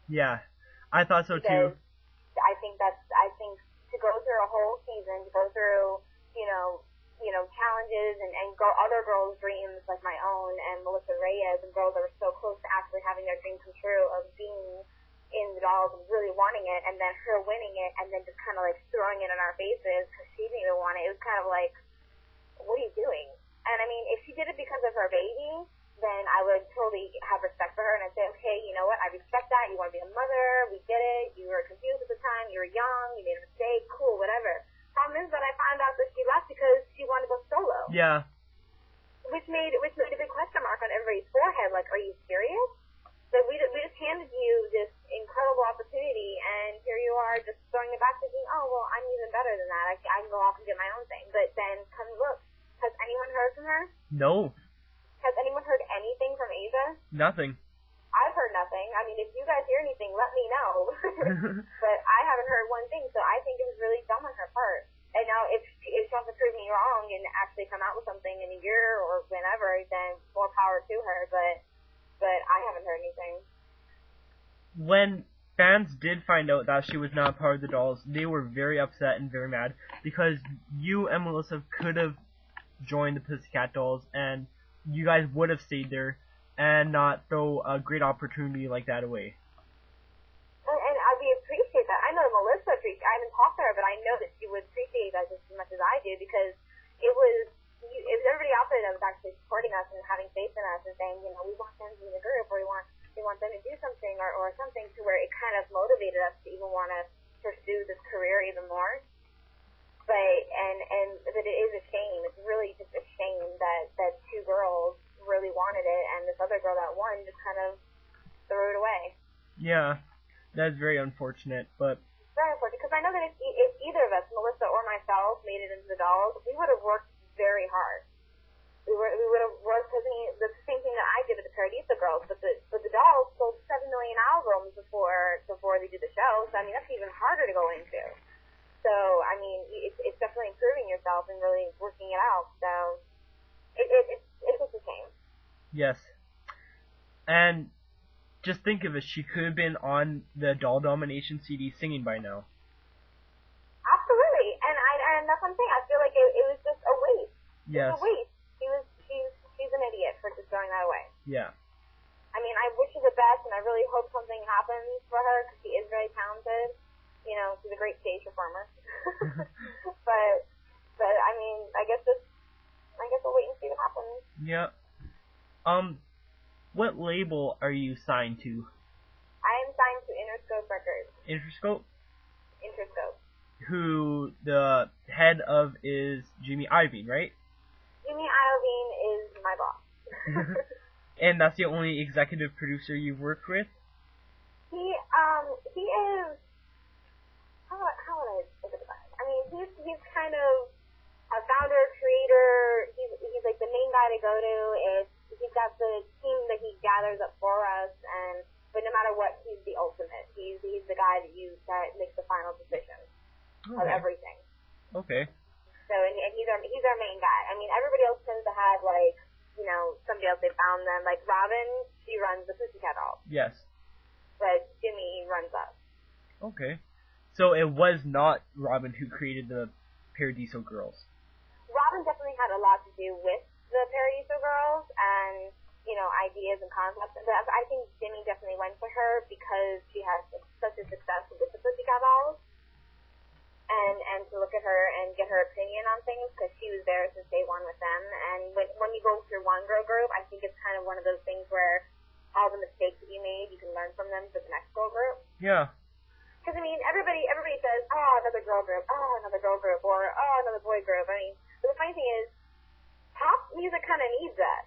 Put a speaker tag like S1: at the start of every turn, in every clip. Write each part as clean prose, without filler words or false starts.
S1: Yeah, I thought so too.
S2: Because I think to go through a whole season, to go through, you know, challenges and go other girls' dreams like my own and Melissa Reyes and girls that were so close to actually having their dream come true of being in the dolls and really wanting it, and then her winning it, and then just kind of like throwing it in our faces because she didn't even want it. It was kind of like, what are you doing? And I mean, if she did it because of her baby, then I would totally have respect for her and I'd say, okay, you know what, I respect that. You want to be a mother, we get it. You were confused at the time, you were young, you made a mistake, cool, whatever. Problem is that I found out that she left because she wanted to go solo,
S1: Yeah.
S2: which made a big question mark on everybody's forehead. Like, are you serious? So we just handed you this incredible opportunity, and here you are just throwing it back thinking, oh, well, I'm even better than that. I can go off and do my own thing. But then come look, has anyone heard from her?
S1: No.
S2: Has anyone heard anything from Ava?
S1: Nothing.
S2: I've heard nothing. I mean, if you guys hear anything, let me know. But I haven't heard one thing, so I think it was really dumb on her part. And now if she wants to prove me wrong and actually come out with something in a year or whenever, then more power to her. But I haven't heard anything.
S1: When fans did find out that she was not part of the dolls, they were very upset and very mad because you and Melissa could have joined the Pussycat Dolls and you guys would have stayed there and not throw a great opportunity like that away.
S2: And we appreciate that. I know Melissa appreciates. I haven't talked to her, but I know that she would appreciate that just as much as I do because it was everybody out there that was actually supporting us and having faith in us and saying, you know, we want them to be in the group or we want them to do something or something to where it kind of motivated us to even want to pursue this career even more. But it is a shame. It's really just a shame that two girls really wanted it and this other girl that won just kind of threw it away.
S1: Yeah, that's very unfortunate, but
S2: Very unfortunate because I know that if either of us, Melissa or myself, made it into the dolls, we would have worked very hard. We would have worked the same thing that I did with the Paradiso Girls, but the dolls sold 7 million albums before they did the show. So I mean that's even harder to go into. So I mean it's definitely improving yourself and really working it out. So it's just a shame.
S1: yes. And just think of it, she could have been on the Doll Domination CD singing by now.
S2: Absolutely, and that's what I'm saying. I feel like it was just a waste.
S1: Yes.
S2: It was a waste. She's an idiot for just throwing that away.
S1: Yeah.
S2: I mean, I wish her the best, and I really hope something happens for her because she is very talented. You know, she's a great stage performer. but I mean, I guess we'll wait and see what happens.
S1: Yeah. What label are you signed to?
S2: I am signed to Interscope Records.
S1: Interscope?
S2: Interscope.
S1: Who the head of is Jimmy Iovine, right?
S2: Jimmy Iovine is my boss.
S1: And that's the only executive producer you've worked with?
S2: He is, how would I think about it? I mean, he's kind of a founder, creator. He's like the main guy to go to. He's got the team that he gathers up for us, but no matter what, he's the ultimate. He's the guy that makes the final decision of everything.
S1: Okay.
S2: So and he's our main guy. I mean, everybody else tends to have like, you know, somebody else they found them. Like Robin, she runs the Pussycat Dolls.
S1: Yes.
S2: But Jimmy runs us.
S1: Okay. So it was not Robin who created the Paradiso Girls.
S2: Robin definitely had a lot to do with the Paradiso Girls and, you know, ideas and concepts. But I think Jimmy definitely went to her because she has such a success with the Pussycat Dolls. And to look at her and get her opinion on things because she was there since day one with them. And when you go through one girl group, I think it's kind of one of those things where all the mistakes that you made, you can learn from them for the next girl group.
S1: Yeah.
S2: Because I mean, everybody says, oh, another girl group, or oh, another boy group. I mean, but the funny thing is, pop music kind of needs that.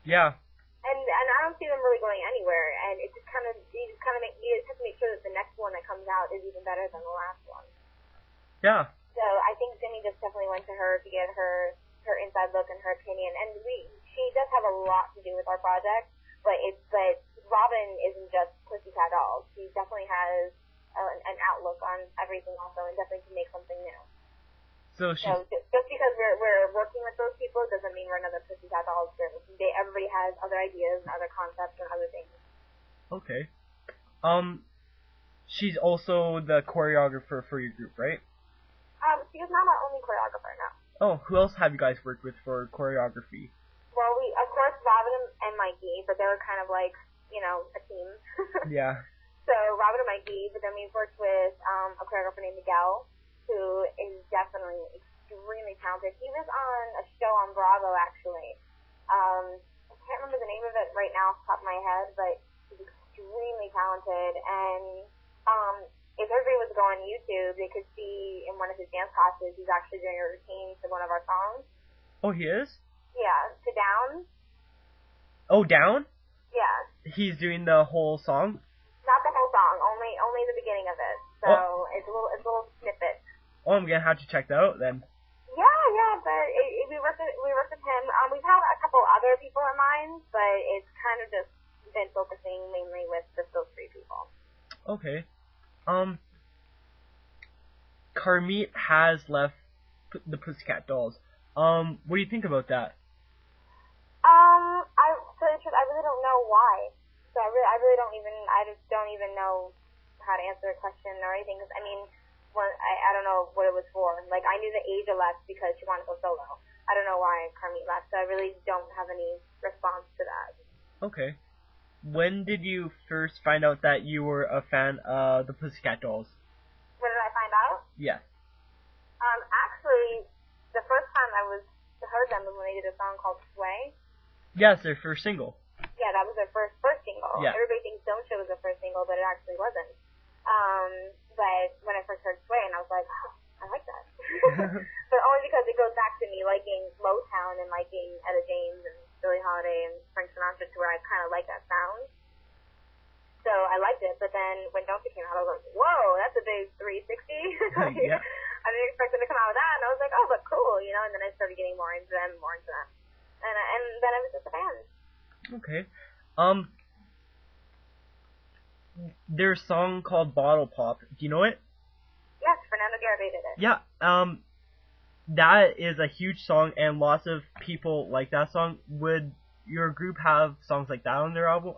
S1: Yeah.
S2: And I don't see them really going anywhere. And it just kind of you just have to make sure that the next one that comes out is even better than the last one.
S1: Yeah.
S2: So I think Jimmy just definitely went to her to get her inside look and her opinion. And she does have a lot to do with our project, but Robin isn't just Pussycat Dolls. She definitely has an outlook on everything also, and definitely can make something new.
S1: So
S2: just because we're working with those people doesn't mean we're another Pussycat Dolls group. Everybody has other ideas and other concepts and other things.
S1: Okay. She's also the choreographer for your group, right?
S2: She is not my only choreographer now.
S1: Oh, who else have you guys worked with for choreography?
S2: Well, we, of course, Robin and Mikey, but they were kind of like, a team.
S1: Yeah.
S2: So, Robin and Mikey, but then we've worked with a choreographer named Miguel, who is definitely extremely talented. He was on a show on Bravo, actually. I can't remember the name of it right now off the top of my head, but he's extremely talented. And if everybody was to go on YouTube, they could see in one of his dance classes, he's actually doing a routine to one of our songs.
S1: Oh, he is?
S2: Yeah, to Down.
S1: Oh, Down?
S2: Yeah.
S1: He's doing the whole song?
S2: Not the whole song, only the beginning of it. So it's a little snippet.
S1: Oh, I'm gonna have to check that out then.
S2: Yeah, but we worked with him. We've had a couple other people in mind, but it's kind of just been focusing mainly with just those three people.
S1: Okay. Carmit has left the Pussycat Dolls. What do you think about that?
S2: To tell you the truth, I really don't know why. So I just don't even know how to answer a question or anything. Cause I mean, I don't know what it was for. Like, I knew that Asia left because she wanted to go solo. I don't know why Carmit left, so I really don't have any response to that.
S1: Okay. When did you first find out that you were a fan of the Pussycat Dolls?
S2: When did I find out?
S1: Yeah.
S2: Actually, the first time I heard them was when they did a song called Sway.
S1: Yes, their first single.
S2: Yeah, that was their first single.
S1: Yeah.
S2: Everybody thinks Don't Show was their first single, but it actually wasn't. But when I first heard Sway, and I was like, oh, I like that. But only because it goes back to me liking Motown and liking Etta James and Billie Holiday and Frank Sinatra, to where I kind of like that sound. So I liked it, but then when Don't You came out, I was like, whoa, that's a big 360.
S1: Yeah.
S2: I didn't expect them to come out with that, and I was like, oh, but cool, and then I started getting more into them. And then I was just a fan.
S1: Okay. Their song called Bottle Pop. Do you know it?
S2: Yes, Fernando Garibay did it.
S1: Yeah. That is a huge song, and lots of people like that song. Would your group have songs like that on your album?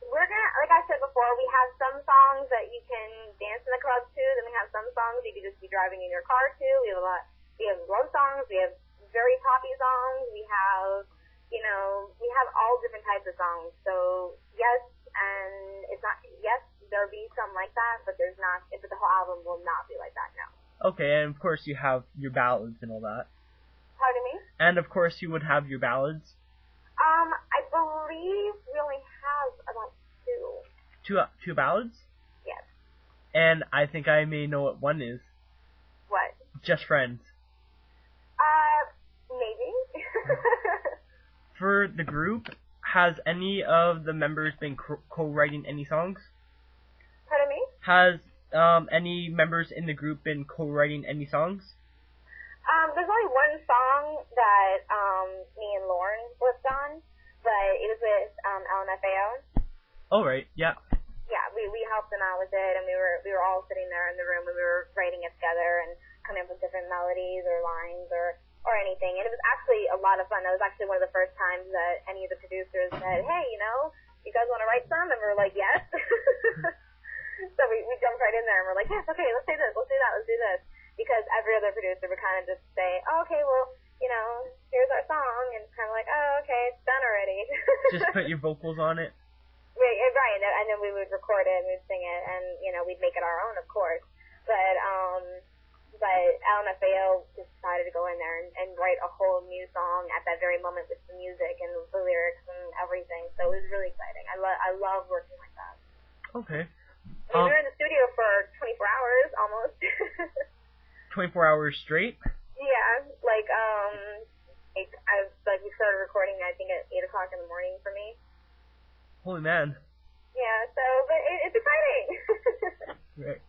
S2: We're gonna, like I said before, we have some songs that you can dance in the club to. Then we have some songs you could just be driving in your car to. We have love songs. We have very poppy songs. We have, we have all different types of songs. So yes, and it's not, yes, there'll be some like that, but there's not, but the whole album will not be like that, no.
S1: Okay, and of course you have your ballads and all that.
S2: Pardon me?
S1: And of course you would have your ballads.
S2: I believe we only have about two.
S1: Two ballads?
S2: Yes.
S1: And I think I may know what one is.
S2: What?
S1: Just Friends.
S2: Maybe.
S1: For the group, has any of the members been co-writing any songs?
S2: Pardon me?
S1: Has any members in the group been co-writing any songs?
S2: There's only one song that me and Lauren worked on, but it was with LMFAO.
S1: Oh, right, yeah.
S2: Yeah, we helped them out with it, and we were all sitting there in the room, and we were writing it together and coming up with different melodies or lines or anything. And it was actually a lot of fun. That was actually one of the first times that any of the producers said, hey, you guys want to write some? And we were like, yes. So we jumped right in there, and we're like, yes, okay, let's do this, let's do that, let's do this. Because every other producer would kind of just say, oh, okay, well, here's our song, and it's kind of like, oh, okay, it's done already.
S1: Just put your vocals on it?
S2: Right, and then we would record it, and we'd sing it, and, we'd make it our own, of course. But LMFAO just decided to go in there and write a whole new song at that very moment with the music and the lyrics and everything. So it was really exciting. I love working like that.
S1: Okay.
S2: We were in the studio for 24 hours, almost.
S1: 24 hours straight?
S2: Yeah, we started recording, I think, at 8 o'clock in the morning for me.
S1: Holy man.
S2: Yeah, so, but it's exciting.
S1: Right.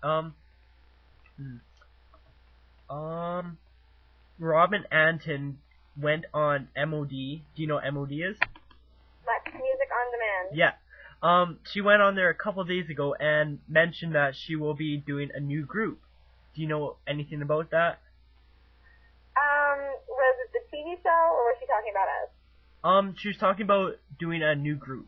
S1: Robin Anton went on MOD. Do you know what MOD is?
S2: That's Music on Demand.
S1: Yeah. She went on there a couple days ago and mentioned that she will be doing a new group. Do you know anything about that?
S2: Was it the TV show, or was she talking about us?
S1: She was talking about doing a new group.